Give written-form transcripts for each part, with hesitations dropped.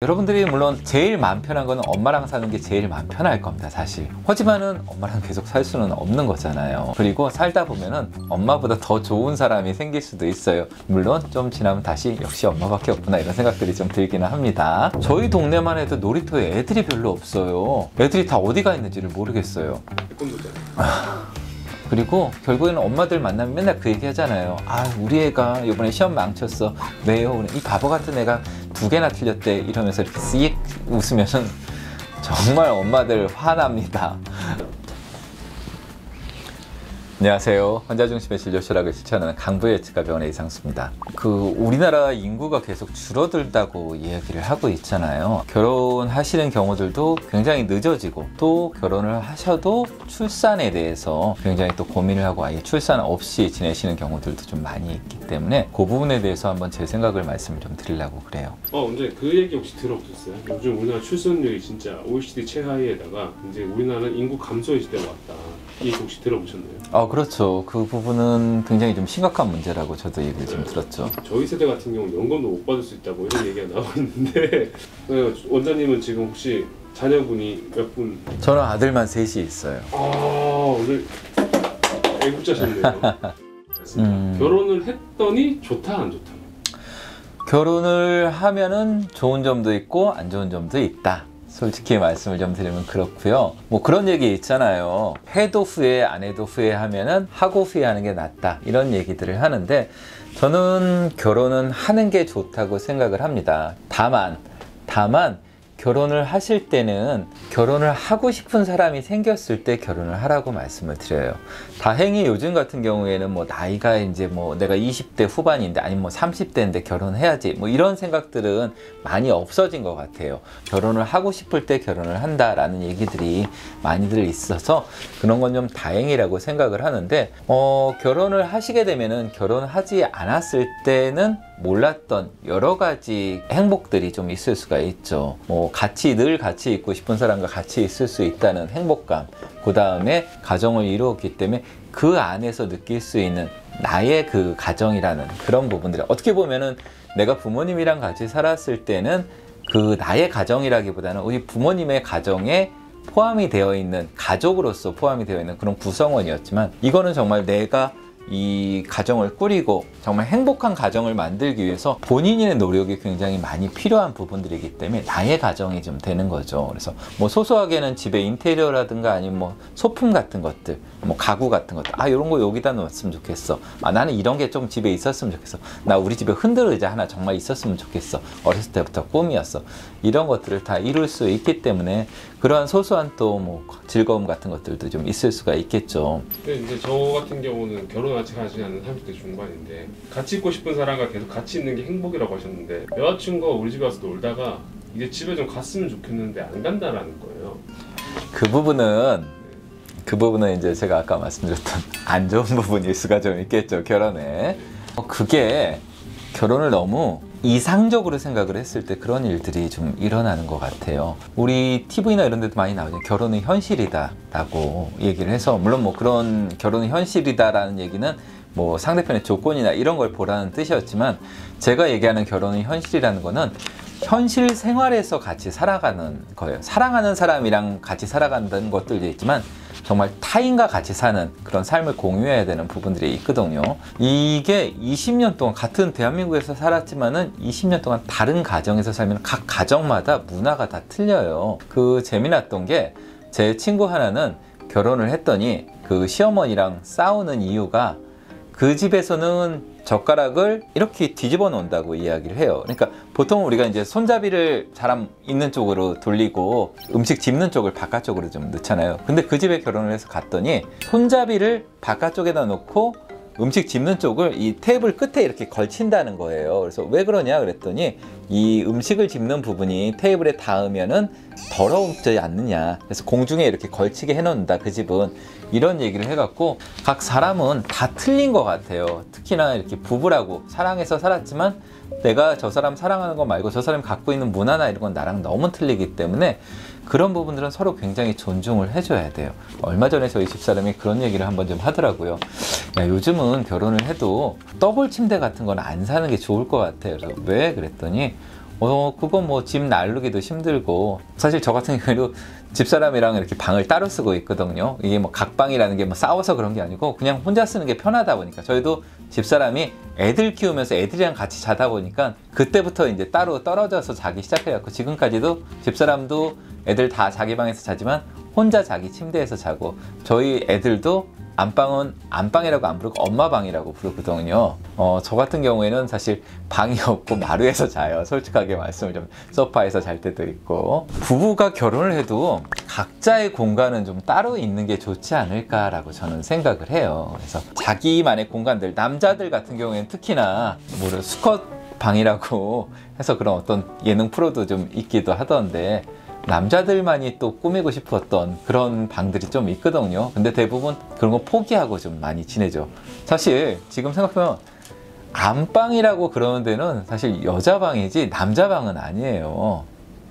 여러분들이 물론 제일 마음 편한 거는 엄마랑 사는 게 제일 마음 편할 겁니다, 사실. 하지만은 엄마랑 계속 살 수는 없는 거잖아요. 그리고 살다 보면은 엄마보다 더 좋은 사람이 생길 수도 있어요. 물론 좀 지나면 다시 역시 엄마밖에 없구나 이런 생각들이 좀 들기는 합니다. 저희 동네만 해도 놀이터에 애들이 별로 없어요. 애들이 다 어디가 있는지를 모르겠어요. 그리고 결국에는 엄마들 만나면 맨날 그 얘기 하잖아요. 아, 우리 애가 이번에 시험 망쳤어. 왜요? 이 바보 같은 애가 2개나 틀렸대. 이러면서 이렇게 씩 웃으면은 정말 엄마들 화납니다. 안녕하세요. 환자중심의 진료철학을 실천하는 강부예치과병원의 이상수입니다. 우리나라 인구가 계속 줄어들다고 이야기를 하고 있잖아요. 결혼하시는 경우들도 굉장히 늦어지고, 또 결혼을 하셔도 출산에 대해서 굉장히 또 고민을 하고 아예 출산 없이 지내시는 경우들도 좀 많이 있기 때문에 그 부분에 대해서 한번 제 생각을 말씀을 좀 드리려고 그래요. 근데 그 얘기 혹시 들어보셨어요? 요즘 우리나라 출산율이 진짜 OECD 최하위에다가 이제 우리나라는 인구 감소의 시대가 왔다. 이 얘기 혹시 들어보셨나요? 그렇죠. 그 부분은 굉장히 좀 심각한 문제라고 저도 얘기를 좀 들었죠. 저희 세대 같은 경우는 연금도 못 받을 수 있다고 이런 얘기가 나오고 있는데 원장님은 지금 혹시 자녀분이 몇 분? 저는 아들만 셋이 있어요. 오늘 애국자셨네요. 결혼을 했더니 좋다 안 좋다? 결혼을 하면은 좋은 점도 있고 안 좋은 점도 있다. 솔직히 말씀을 좀 드리면 그렇고요. 뭐 그런 얘기 있잖아요. 해도 후회, 안 해도 후회하면은 하고 후회하는 게 낫다. 이런 얘기들을 하는데 저는 결혼은 하는 게 좋다고 생각을 합니다. 다만 결혼을 하실 때는 결혼을 하고 싶은 사람이 생겼을 때 결혼을 하라고 말씀을 드려요. 다행히 요즘 같은 경우에는 뭐 나이가 이제 뭐 내가 20대 후반인데 아니면 뭐 30대인데 결혼해야지 뭐 이런 생각들은 많이 없어진 것 같아요. 결혼을 하고 싶을 때 결혼을 한다라는 얘기들이 많이들 있어서 그런 건 좀 다행이라고 생각을 하는데 결혼을 하시게 되면은 결혼하지 않았을 때는 몰랐던 여러 가지 행복들이 좀 있을 수가 있죠. 뭐 늘 같이 있고 싶은 사람과 같이 있을 수 있다는 행복감, 그 다음에 가정을 이루었기 때문에 그 안에서 느낄 수 있는 나의 그 가정이라는 그런 부분들이 어떻게 보면은 내가 부모님이랑 같이 살았을 때는 그 나의 가정이라기보다는 우리 부모님의 가정에 포함이 되어 있는 가족으로서 포함이 되어 있는 그런 구성원이었지만 이거는 정말 내가 이 가정을 꾸리고 정말 행복한 가정을 만들기 위해서 본인의 노력이 굉장히 많이 필요한 부분들이기 때문에 나의 가정이 좀 되는 거죠. 그래서 뭐 소소하게는 집에 인테리어라든가 아니면 뭐 소품 같은 것들, 뭐 가구 같은 것들, 이런 거 여기다 놓았으면 좋겠어. 나는 이런 게 좀 집에 있었으면 좋겠어. 나 우리 집에 흔들 의자 하나 정말 있었으면 좋겠어. 어렸을 때부터 꿈이었어. 이런 것들을 다 이룰 수 있기 때문에 그러한 소소한 또 뭐 즐거움 같은 것들도 좀 있을 수가 있겠죠. 근데 이제 저 같은 경우는 결혼 아직 하지 않은 30대 중반인데 같이 있고 싶은 사람과 계속 같이 있는 게 행복이라고 하셨는데 여자친구가 우리 집에 와서 놀다가 이제 집에 좀 갔으면 좋겠는데 안 간다라는 거예요. 그 부분은 이제 제가 아까 말씀드렸던 안 좋은 부분일 수가 좀 있겠죠, 결혼에. 그게 결혼을 너무 이상적으로 생각을 했을 때 그런 일들이 좀 일어나는 것 같아요. 우리 TV나 이런 데도 많이 나오죠. 결혼은 현실이다 라고 얘기를 해서, 물론 뭐 그런 결혼은 현실이다 라는 얘기는 뭐 상대편의 조건이나 이런 걸 보라는 뜻이었지만, 제가 얘기하는 결혼은 현실이라는 거는 현실 생활에서 같이 살아가는 거예요. 사랑하는 사람이랑 같이 살아간다는 것들도 있지만 정말 타인과 같이 사는 그런 삶을 공유해야 되는 부분들이 있거든요. 이게 20년 동안 같은 대한민국에서 살았지만은 20년 동안 다른 가정에서 살면 각 가정마다 문화가 다 틀려요. 재미났던 게, 제 친구 하나는 결혼을 했더니 그 시어머니랑 싸우는 이유가 그 집에서는 젓가락을 이렇게 뒤집어 놓는다고 이야기를 해요. 그러니까 보통 우리가 이제 손잡이를 사람 있는 쪽으로 돌리고 음식 집는 쪽을 바깥쪽으로 좀 넣잖아요. 근데 그 집에 결혼을 해서 갔더니 손잡이를 바깥쪽에다 놓고 음식 집는 쪽을 이 테이블 끝에 이렇게 걸친다는 거예요. 그래서 왜 그러냐 그랬더니, 이 음식을 집는 부분이 테이블에 닿으면은 더러워지지 않느냐, 그래서 공중에 이렇게 걸치게 해놓는다 그 집은, 이런 얘기를 해갖고 각 사람은 다 틀린 것 같아요. 특히나 이렇게 부부라고 사랑해서 살았지만 내가 저 사람 사랑하는 거 말고 저 사람이 갖고 있는 문화나 이런 건 나랑 너무 틀리기 때문에 그런 부분들은 서로 굉장히 존중을 해줘야 돼요. 얼마 전에 저희 집사람이 그런 얘기를 한번 좀 하더라고요. 야, 요즘은 결혼을 해도 더블 침대 같은 건 안 사는 게 좋을 것 같아요. 그래서 왜? 그랬더니 그건 뭐 집 나르기도 힘들고, 사실 저 같은 경우에도 집사람이랑 이렇게 방을 따로 쓰고 있거든요. 이게 뭐 각방이라는 게 뭐 싸워서 그런 게 아니고 그냥 혼자 쓰는 게 편하다 보니까, 저희도 집사람이 애들 키우면서 애들이랑 같이 자다 보니까 그때부터 이제 따로 떨어져서 자기 시작해갖고 지금까지도 집사람도 애들 다 자기 방에서 자지만 혼자 자기 침대에서 자고, 저희 애들도 안방은 안방이라고 안 부르고 엄마 방이라고 부르거든요. 저 같은 경우에는 사실 방이 없고 마루에서 자요. 솔직하게 말씀을 좀, 소파에서 잘 때도 있고. 부부가 결혼을 해도 각자의 공간은 좀 따로 있는 게 좋지 않을까라고 저는 생각을 해요. 그래서 자기만의 공간들, 남자들 같은 경우에는 특히나 뭐를 수컷 방이라고 해서 그런 어떤 예능 프로도 좀 있기도 하던데, 남자들만이 또 꾸미고 싶었던 그런 방들이 좀 있거든요. 근데 대부분 그런 거 포기하고 좀 많이 지내죠. 사실 지금 생각하면 안방이라고 그러는 데는 사실 여자 방이지 남자 방은 아니에요.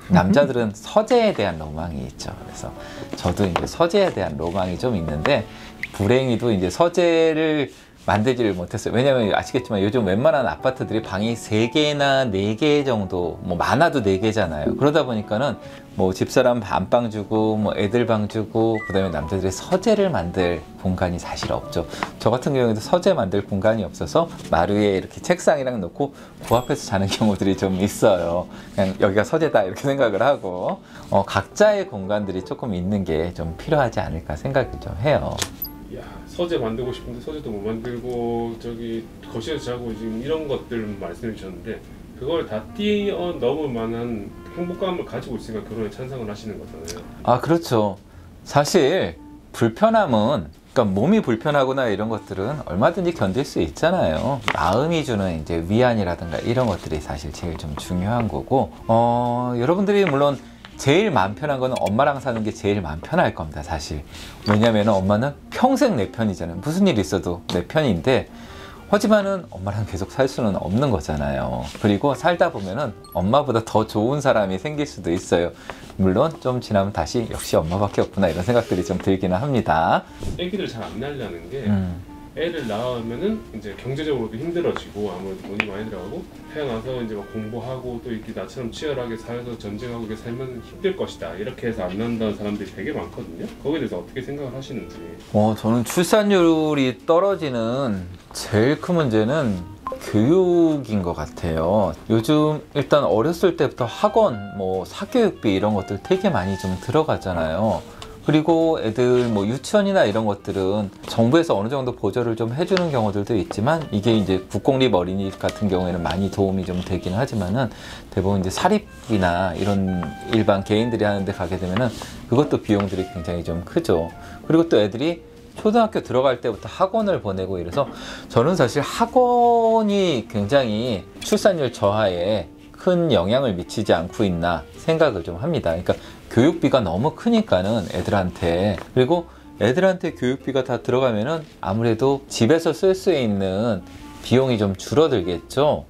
남자들은 서재에 대한 로망이 있죠. 그래서 저도 이제 서재에 대한 로망이 좀 있는데, 불행히도 이제 서재를 만들지를 못했어요. 왜냐면 아시겠지만 요즘 웬만한 아파트들이 방이 3개나 4개 정도, 뭐 많아도 4개잖아요. 그러다 보니까는 뭐 집사람 안방 주고 뭐 애들 방 주고, 그 다음에 남자들이 서재를 만들 공간이 사실 없죠. 저 같은 경우에도 서재 만들 공간이 없어서 마루에 이렇게 책상이랑 놓고 그 앞에서 자는 경우들이 좀 있어요. 그냥 여기가 서재다 이렇게 생각을 하고, 각자의 공간들이 조금 있는 게 좀 필요하지 않을까 생각을 좀 해요. 야, 서재 만들고 싶은데 서재도 못 만들고 저기 거실에서 자고 지금 이런 것들 말씀해 주셨는데, 그걸 다 뛰어넘을 만한 행복감을 가지고 있으니까 결혼에 찬성을 하시는 거잖아요. 아, 그렇죠. 사실 불편함은, 그러니까 몸이 불편하거나 이런 것들은 얼마든지 견딜 수 있잖아요. 마음이 주는 이제 위안이라든가 이런 것들이 사실 제일 좀 중요한 거고, 여러분들이 물론 제일 마음 편한 거는 엄마랑 사는 게 제일 마음 편할 겁니다, 사실. 왜냐면 엄마는 평생 내 편이잖아요. 무슨 일 있어도 내 편인데, 하지만은 엄마랑 계속 살 수는 없는 거잖아요. 그리고 살다 보면은 엄마보다 더 좋은 사람이 생길 수도 있어요. 물론 좀 지나면 다시 역시 엄마밖에 없구나 이런 생각들이 좀 들기는 합니다. 애기를 잘 안 낳으려는 게, 애를 낳으면은 이제 경제적으로도 힘들어지고 아무래도 돈이 많이 들어가고, 태어나서 이제 막 공부하고 또 이렇게 나처럼 치열하게 사회에서 전쟁하고 이렇게 살면 힘들 것이다, 이렇게 해서 안 낳는다는 사람들이 되게 많거든요. 거기에 대해서 어떻게 생각을 하시는지. 저는 출산율이 떨어지는 제일 큰 문제는 교육인 것 같아요. 요즘 일단 어렸을 때부터 학원, 뭐 사교육비 이런 것들 되게 많이 좀 들어가잖아요. 그리고 애들 뭐 유치원이나 이런 것들은 정부에서 어느 정도 보조를 좀 해주는 경우들도 있지만, 이게 이제 국공립 어린이집 같은 경우에는 많이 도움이 좀 되긴 하지만은, 대부분 이제 사립이나 이런 일반 개인들이 하는데 가게 되면은 그것도 비용들이 굉장히 좀 크죠. 그리고 또 애들이 초등학교 들어갈 때부터 학원을 보내고 이래서, 저는 사실 학원이 굉장히 출산율 저하에 큰 영향을 미치지 않고 있나 생각을 좀 합니다. 그러니까 교육비가 너무 크니까는 애들한테, 그리고 애들한테 교육비가 다 들어가면은 아무래도 집에서 쓸 수 있는 비용이 좀 줄어들겠죠.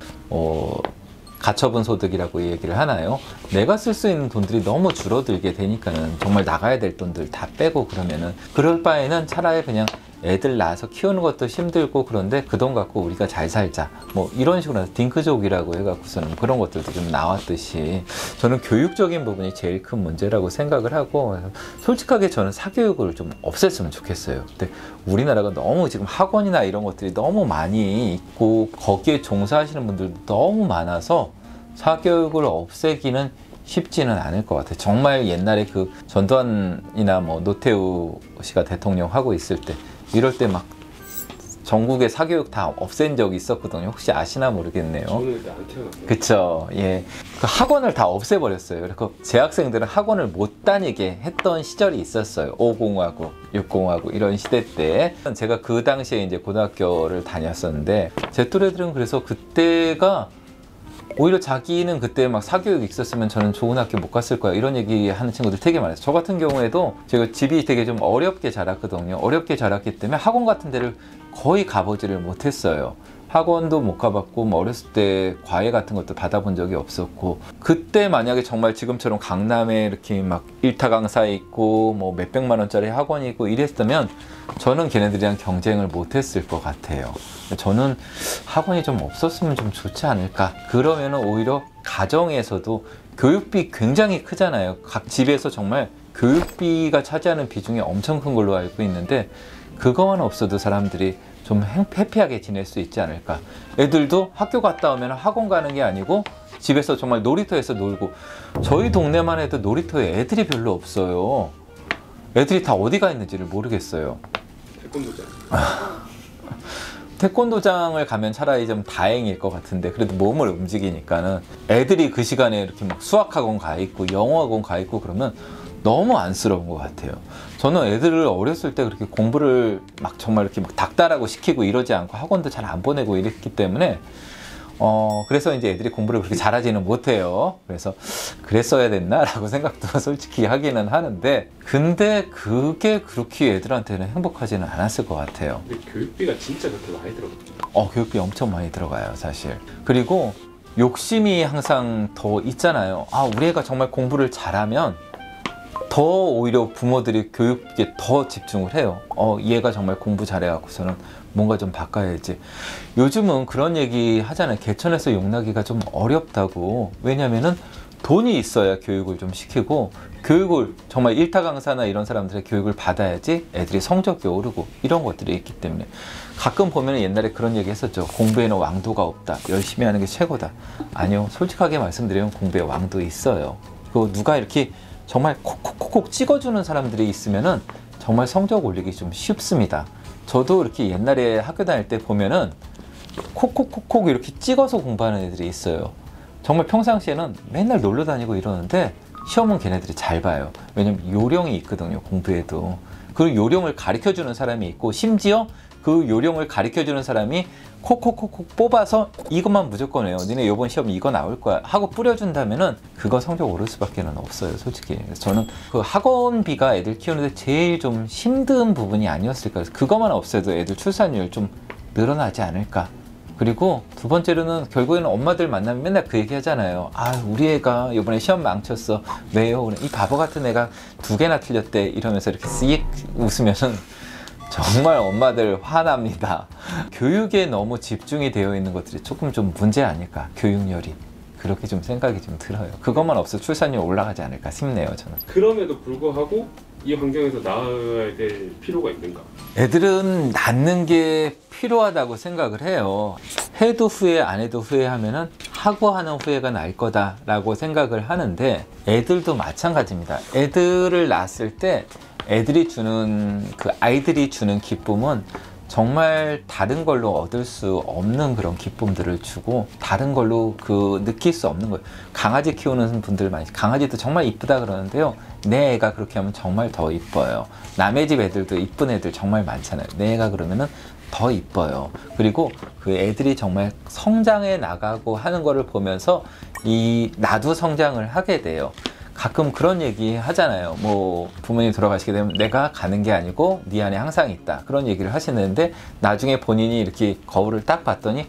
가처분 소득이라고 얘기를 하나요? 내가 쓸 수 있는 돈들이 너무 줄어들게 되니까는 정말 나가야 될 돈들 다 빼고, 그러면은 그럴 바에는 차라리 그냥 애들 낳아서 키우는 것도 힘들고 그런데 그 돈 갖고 우리가 잘 살자, 뭐 이런 식으로 해서 딩크족이라고 해갖고서는 그런 것들도 좀 나왔듯이, 저는 교육적인 부분이 제일 큰 문제라고 생각을 하고, 솔직하게 저는 사교육을 좀 없앴으면 좋겠어요. 근데 우리나라가 너무 지금 학원이나 이런 것들이 너무 많이 있고 거기에 종사하시는 분들도 너무 많아서 사교육을 없애기는 쉽지는 않을 것 같아요. 정말 옛날에 그 전두환이나 뭐 노태우 씨가 대통령 하고 있을 때, 이럴 때 막 전국의 사교육 다 없앤 적이 있었거든요. 혹시 아시나 모르겠네요. 저는 그때 안 태어났어요. 그쵸. 예. 그 학원을 다 없애버렸어요. 그래서 재학생들은 학원을 못 다니게 했던 시절이 있었어요. 50하고 60하고 이런 시대 때. 제가 그 당시에 이제 고등학교를 다녔었는데, 제 또래들은 그래서 그때가 오히려 자기는 그때 막 사교육이 있었으면 저는 좋은 학교 못 갔을 거야, 이런 얘기 하는 친구들 되게 많았어요. 저 같은 경우에도 제가 집이 되게 좀 어렵게 자랐거든요. 어렵게 자랐기 때문에 학원 같은 데를 거의 가보지를 못했어요. 학원도 못 가봤고 뭐 어렸을 때 과외 같은 것도 받아본 적이 없었고, 그때 만약에 정말 지금처럼 강남에 이렇게 막 일타 강사에 있고 뭐 몇백만 원짜리 학원이 있고 이랬으면 저는 걔네들이랑 경쟁을 못했을 것 같아요. 저는 학원이 좀 없었으면 좀 좋지 않을까. 그러면은 오히려 가정에서도 교육비 굉장히 크잖아요. 각 집에서 정말 교육비가 차지하는 비중이 엄청 큰 걸로 알고 있는데, 그거만 없어도 사람들이 좀 해피하게 지낼 수 있지 않을까. 애들도 학교 갔다 오면 학원 가는 게 아니고 집에서 정말 놀이터에서 놀고, 저희 동네만 해도 놀이터에 애들이 별로 없어요. 애들이 다 어디가 있는지를 모르겠어요. 태권도장. 태권도장을 가면 차라리 좀 다행일 것 같은데, 그래도 몸을 움직이니까는 애들이 그 시간에 이렇게 막 수학학원 가 있고 영어학원 가 있고 그러면 너무 안쓰러운 것 같아요. 저는 애들을 어렸을 때 그렇게 공부를 막 정말 이렇게 막 닥달하고 시키고 이러지 않고 학원도 잘 안 보내고 이랬기 때문에 그래서 이제 애들이 공부를 그렇게 잘하지는 못해요. 그래서 그랬어야 됐나 라고 생각도 솔직히 하기는 하는데, 근데 그게 그렇게 애들한테는 행복하지는 않았을 것 같아요. 근데 교육비가 진짜 그렇게 많이 들어가요. 교육비 엄청 많이 들어가요, 사실. 그리고 욕심이 항상 더 있잖아요. 우리 애가 정말 공부를 잘하면 더 오히려 부모들이 교육에 더 집중을 해요. 이 애가 정말 공부 잘해갖고서는 뭔가 좀 바꿔야지. 요즘은 그런 얘기 하잖아요. 개천에서 용나기가 좀 어렵다고. 왜냐면은 돈이 있어야 교육을 좀 시키고, 교육을 정말 일타 강사나 이런 사람들의 교육을 받아야지 애들이 성적이 오르고 이런 것들이 있기 때문에. 가끔 보면 옛날에 그런 얘기 했었죠. 공부에는 왕도가 없다. 열심히 하는 게 최고다. 아니요. 솔직하게 말씀드리면 공부에 왕도 있어요. 그 누가 이렇게 정말 콕콕콕콕 찍어주는 사람들이 있으면은 정말 성적 올리기 좀 쉽습니다. 저도 이렇게 옛날에 학교 다닐 때 보면은 콕콕콕콕 이렇게 찍어서 공부하는 애들이 있어요. 정말 평상시에는 맨날 놀러 다니고 이러는데 시험은 걔네들이 잘 봐요. 왜냐면 요령이 있거든요, 공부에도. 그 요령을 가르쳐주는 사람이 있고, 심지어 그 요령을 가르쳐주는 사람이 콕콕콕콕 뽑아서 이것만 무조건 해요. 니네 이번 시험 이거 나올 거야 하고 뿌려준다면은 그거 성적 오를 수밖에 없어요, 솔직히. 그래서 저는 그 학원비가 애들 키우는데 제일 좀 힘든 부분이 아니었을까. 그거만 없애도 애들 출산율 좀 늘어나지 않을까. 그리고 두 번째로는 결국에는 엄마들 만나면 맨날 그 얘기 하잖아요. 우리 애가 이번에 시험 망쳤어. 왜요? 이 바보 같은 애가 2개나 틀렸대. 이러면서 이렇게 쓱 웃으면은 정말 엄마들 화납니다. 교육에 너무 집중이 되어 있는 것들이 조금 좀 문제 아닐까, 교육열이. 그렇게 좀 생각이 좀 들어요. 그것만 없어 출산율 올라가지 않을까 싶네요, 저는. 그럼에도 불구하고 이 환경에서 낳아야 될 필요가 있는가? 애들은 낳는 게 필요하다고 생각을 해요. 해도 후회 안 해도 후회하면은 하고 하는 후회가 날 거다라고 생각을 하는데, 애들도 마찬가지입니다. 애들을 낳았을 때 애들이 주는 그 아이들이 주는 기쁨은 정말 다른 걸로 얻을 수 없는 그런 기쁨들을 주고, 다른 걸로 느낄 수 없는 거예요. 강아지 키우는 분들 많이, 강아지도 정말 이쁘다 그러는데요, 내 애가 그렇게 하면 정말 더 이뻐요. 남의 집 애들도 이쁜 애들 정말 많잖아요. 내 애가 그러면은 더 이뻐요. 그리고 그 애들이 정말 성장해 나가고 하는 거를 보면서 나도 성장을 하게 돼요. 가끔 그런 얘기 하잖아요. 뭐 부모님 돌아가시게 되면 내가 가는 게 아니고 네 안에 항상 있다, 그런 얘기를 하시는데, 나중에 본인이 이렇게 거울을 딱 봤더니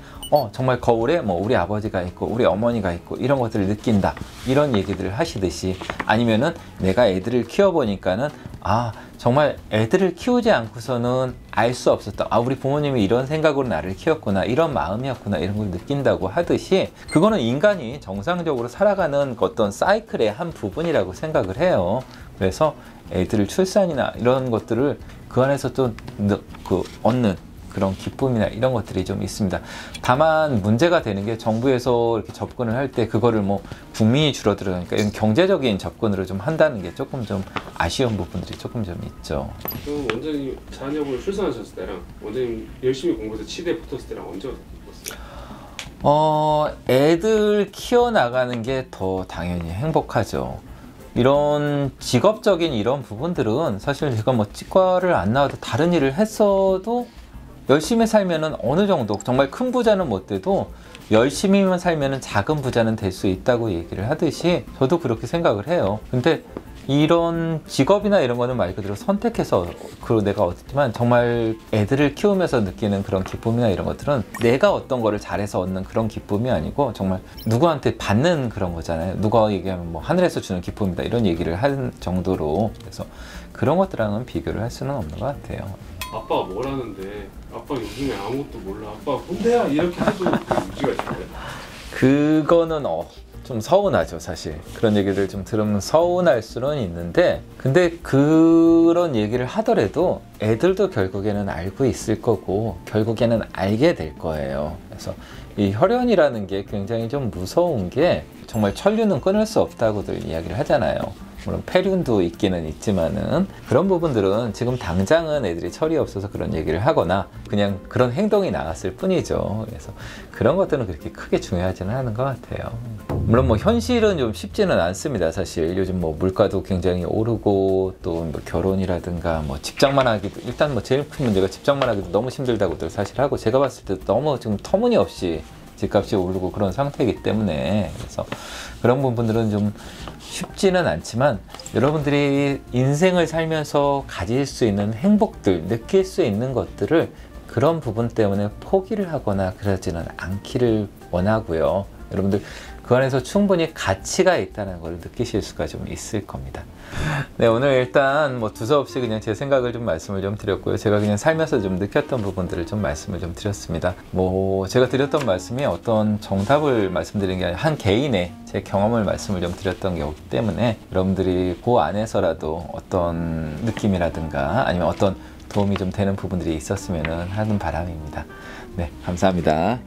정말 거울에 뭐 우리 아버지가 있고 우리 어머니가 있고 이런 것들을 느낀다, 이런 얘기들을 하시듯이, 아니면은 내가 애들을 키워보니까는 정말 애들을 키우지 않고서는 알 수 없었다. 우리 부모님이 이런 생각으로 나를 키웠구나, 이런 마음이었구나, 이런 걸 느낀다고 하듯이, 그거는 인간이 정상적으로 살아가는 어떤 사이클의 한 부분이라고 생각을 해요. 그래서 애들 출산이나 이런 것들을 그 안에서 또 얻는 그런 기쁨이나 이런 것들이 좀 있습니다. 다만 문제가 되는 게, 정부에서 이렇게 접근을 할 때 그거를 뭐 국민이 줄어들으니까 이런 경제적인 접근으로 좀 한다는 게 조금 좀 아쉬운 부분들이 조금 좀 있죠. 그럼 원장님 자녀분을 출산하셨을 때랑 원장님 열심히 공부해서 치대에 붙었을 때랑 언제가 바뀌었어요? 애들 키워나가는 게 더 당연히 행복하죠. 이런 직업적인 이런 부분들은 사실 제가 뭐 치과를 안 나와도 다른 일을 했어도 열심히 살면은 어느 정도, 정말 큰 부자는 못 돼도 열심히만 살면은 작은 부자는 될 수 있다고 얘기를 하듯이 저도 그렇게 생각을 해요. 근데 이런 직업이나 이런 거는 말 그대로 선택해서 내가 얻었지만 정말 애들을 키우면서 느끼는 그런 기쁨이나 이런 것들은 내가 어떤 거를 잘해서 얻는 그런 기쁨이 아니고 정말 누구한테 받는 그런 거잖아요. 누가 얘기하면 뭐 하늘에서 주는 기쁨이다 이런 얘기를 할 정도로, 그래서 그런 것들랑은 비교를 할 수는 없는 것 같아요. 아빠가 뭘 하는데 아빠 요즘에 아무것도 몰라. 아빠 혼자야 이렇게 해도 그 유지가 있어요. 그거는 좀 서운하죠. 사실 그런 얘기를 좀 들으면 서운할 수는 있는데, 근데 그런 얘기를 하더라도 애들도 결국에는 알고 있을 거고 결국에는 알게 될 거예요. 그래서 이 혈연이라는 게 굉장히 좀 무서운 게, 정말 천류는 끊을 수 없다고들 이야기를 하잖아요. 물론 폐륜도 있기는 있지만은 그런 부분들은 지금 당장은 애들이 철이 없어서 그런 얘기를 하거나 그냥 그런 행동이 나왔을 뿐이죠. 그래서 그런 것들은 그렇게 크게 중요하지는 않은 것 같아요. 물론 뭐 현실은 좀 쉽지는 않습니다. 사실 요즘 뭐 물가도 굉장히 오르고 또 뭐 결혼이라든가 뭐 집장만 하기도, 일단 뭐 제일 큰 문제가 집장만 하기도 너무 힘들다고들 사실 하고, 제가 봤을 때 너무 지금 터무니없이 집값이 오르고 그런 상태이기 때문에, 그래서 그런 부분들은 좀 쉽지는 않지만 여러분들이 인생을 살면서 가질 수 있는 행복들, 느낄 수 있는 것들을 그런 부분 때문에 포기를 하거나 그러지는 않기를 원하고요. 여러분들 그 안에서 충분히 가치가 있다는 걸 느끼실 수가 좀 있을 겁니다. 네, 오늘 일단 뭐 두서없이 그냥 제 생각을 좀 말씀을 좀 드렸고요. 제가 그냥 살면서 좀 느꼈던 부분들을 좀 말씀을 좀 드렸습니다. 뭐 제가 드렸던 말씀이 어떤 정답을 말씀드린 게 아니라 한 개인의 제 경험을 말씀을 좀 드렸던 게 없기 때문에, 여러분들이 그 안에서라도 어떤 느낌이라든가 아니면 어떤 도움이 좀 되는 부분들이 있었으면 하는 바람입니다. 네, 감사합니다.